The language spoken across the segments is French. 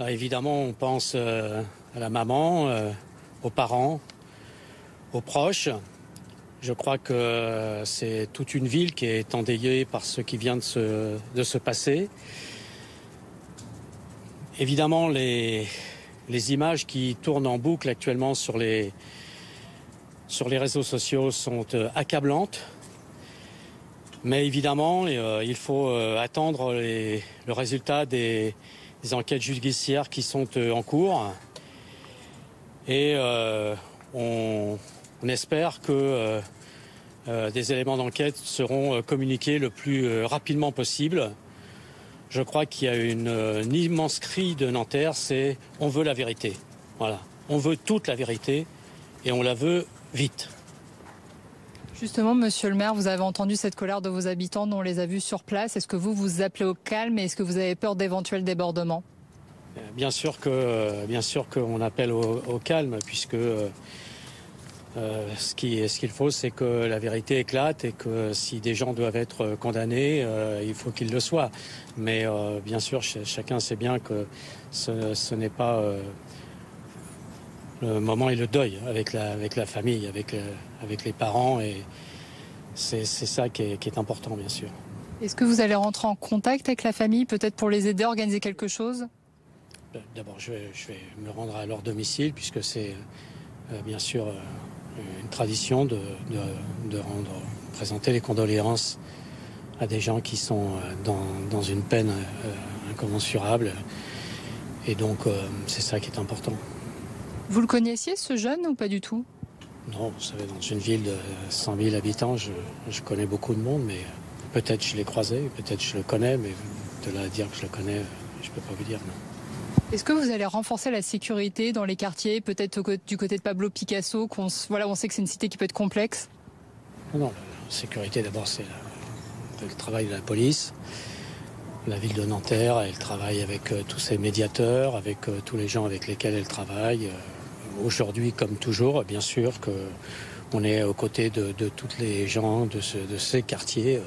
Évidemment, on pense à la maman, aux parents, aux proches. Je crois que c'est toute une ville qui est endeuillée par ce qui vient de se passer. Évidemment, les images qui tournent en boucle actuellement sur les réseaux sociaux sont accablantes. Mais évidemment, il faut attendre le résultat des enquêtes judiciaires qui sont en cours. Et on espère que des éléments d'enquête seront communiqués le plus rapidement possible. Je crois qu'il y a une immense cri de Nanterre, c'est « on veut la vérité ». Voilà, on veut toute la vérité et on la veut vite. Justement, monsieur le maire, vous avez entendu cette colère de vos habitants, on les a vus sur place. Est-ce que vous appelez au calme et est-ce que vous avez peur d'éventuels débordements ? Bien sûr qu'on appelle au calme, puisque ce qu'il faut, c'est que la vérité éclate et que si des gens doivent être condamnés, il faut qu'ils le soient. Mais bien sûr, chacun sait bien que ce n'est pas le moment et le deuil avec la famille, avec les parents, et c'est ça qui est important, bien sûr. Est-ce que vous allez rentrer en contact avec la famille, peut-être pour les aider à organiser quelque chose ? D'abord, je vais me rendre à leur domicile, puisque c'est bien sûr une tradition de présenter les condoléances à des gens qui sont dans une peine incommensurable. Et donc, c'est ça qui est important. Vous le connaissiez, ce jeune, ou pas du tout ? Non, vous savez, dans une ville de 100 000 habitants, je connais beaucoup de monde, mais peut-être je l'ai croisé, peut-être je le connais, mais de là à dire que je le connais, je ne peux pas vous dire, non. Est-ce que vous allez renforcer la sécurité dans les quartiers, peut-être du côté de Pablo Picasso, on sait que c'est une cité qui peut être complexe ? Non, la sécurité, d'abord, c'est le travail de la police. La ville de Nanterre, elle travaille avec tous ses médiateurs, avec tous les gens avec lesquels elle travaille. Aujourd'hui, comme toujours, bien sûr qu'on est aux côtés de tous les gens de ces quartiers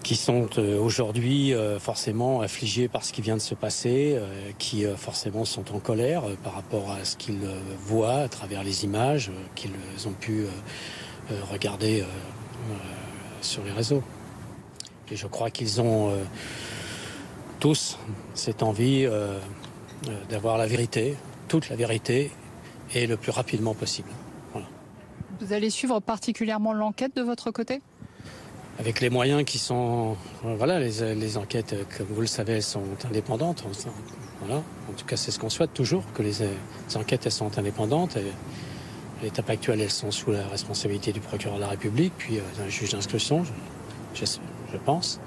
qui sont aujourd'hui forcément affligés par ce qui vient de se passer, qui forcément sont en colère par rapport à ce qu'ils voient à travers les images qu'ils ont pu regarder sur les réseaux. Et je crois qu'ils ont tous cette envie d'avoir la vérité, toute la vérité, et le plus rapidement possible. Voilà. Vous allez suivre particulièrement l'enquête de votre côté ? Avec les moyens qui sont... Voilà, les enquêtes, comme vous le savez, elles sont indépendantes. Voilà. En tout cas, c'est ce qu'on souhaite toujours, que les enquêtes elles sont indépendantes. Et à l'étape actuelle, elles sont sous la responsabilité du procureur de la République, puis d'un juge d'instruction, je pense.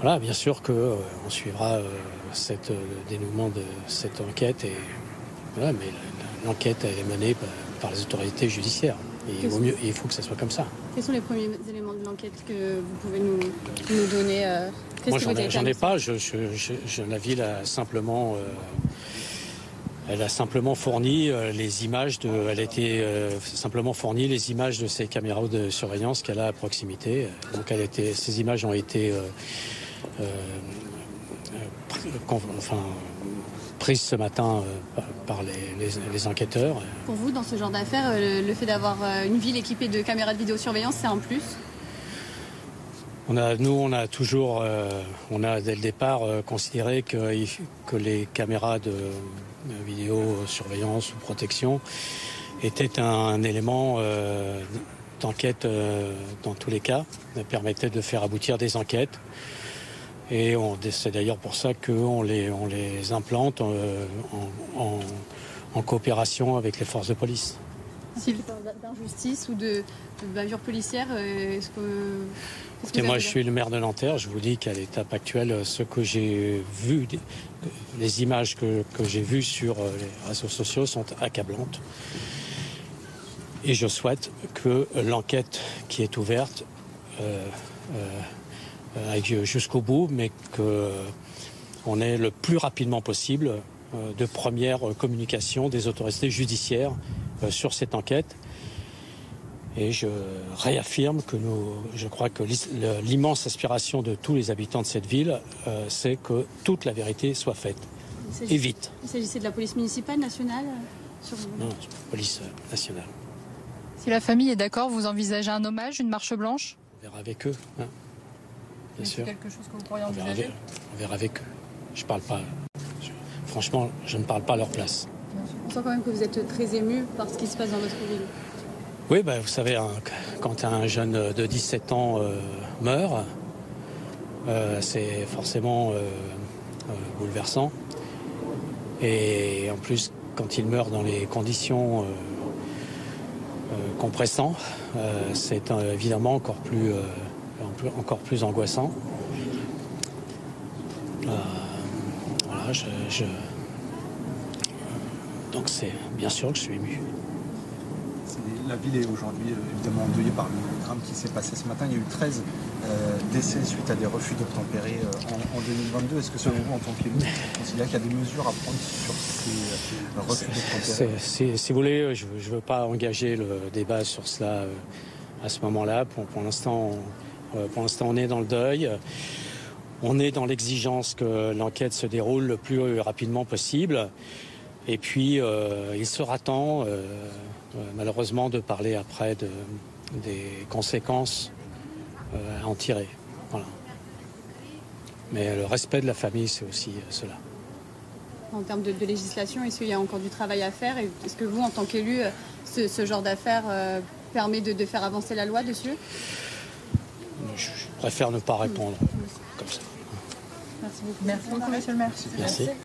Voilà, bien sûr qu'on suivra le dénouement de cette enquête. Voilà, mais l'enquête, elle est menée par les autorités judiciaires. Et il faut que ça soit comme ça. Quels sont les premiers éléments de l'enquête que vous pouvez nous donner Moi, j'en ai pas. La ville a simplement... Elle a simplement fourni les images simplement fourni les images de ces caméras de surveillance qu'elle a à proximité. Donc ces images ont été prises ce matin par les enquêteurs. Pour vous, dans ce genre d'affaires, le fait d'avoir une ville équipée de caméras de vidéosurveillance, c'est un plus ? On a toujours, dès le départ considéré que les caméras de vidéosurveillance ou protection étaient un élément d'enquête dans tous les cas, permettait de faire aboutir des enquêtes. Et c'est d'ailleurs pour ça qu'on les implante en coopération avec les forces de police. Si vous parlez d'injustice ou de bavure policière, Écoutez, moi je suis le maire de Nanterre, je vous dis qu'à l'étape actuelle, ce que j'ai vu, les images que j'ai vues sur les réseaux sociaux sont accablantes. Et je souhaite que l'enquête qui est ouverte aille jusqu'au bout, mais qu'on ait le plus rapidement possible de premières communications des autorités judiciaires sur cette enquête. Et je réaffirme que je crois que l'immense aspiration de tous les habitants de cette ville, c'est que toute la vérité soit faite. Et vite. Il s'agissait de la police municipale, nationale Non, police nationale. Si la famille est d'accord, vous envisagez un hommage, une marche blanche? On verra avec eux, hein. Bien sûr. C'est quelque chose que vous pourriez On verra, envisager? on verra avec eux. Je parle pas. Franchement, je ne parle pas à leur place. On sent quand même que vous êtes très ému par ce qui se passe dans votre ville. Oui, vous savez, hein, quand un jeune de 17 ans meurt, c'est forcément bouleversant. Et en plus, quand il meurt dans les conditions compressantes, c'est évidemment encore plus angoissant. Voilà, donc c'est bien sûr que je suis ému. La ville est aujourd'hui évidemment endeuillée par le drame qui s'est passé ce matin. Il y a eu 13 décès suite à des refus d'obtempérer en 2022. Est-ce que selon vous, en tant qu'élu, vous considérez qu'il y a des mesures à prendre sur ces refus d'obtempérer? Si vous voulez, je ne veux pas engager le débat sur cela à ce moment-là. Pour l'instant, on est dans le deuil. On est dans l'exigence que l'enquête se déroule le plus rapidement possible. Et puis, il sera temps, malheureusement, de parler après des conséquences à en tirer. Voilà. Mais le respect de la famille, c'est aussi cela. En termes de législation, est-ce qu'il y a encore du travail à faire? Est-ce que vous, en tant qu'élu, ce genre d'affaires permet de faire avancer la loi dessus? Je préfère ne pas répondre comme ça. Merci beaucoup. Merci beaucoup, monsieur le maire. Merci.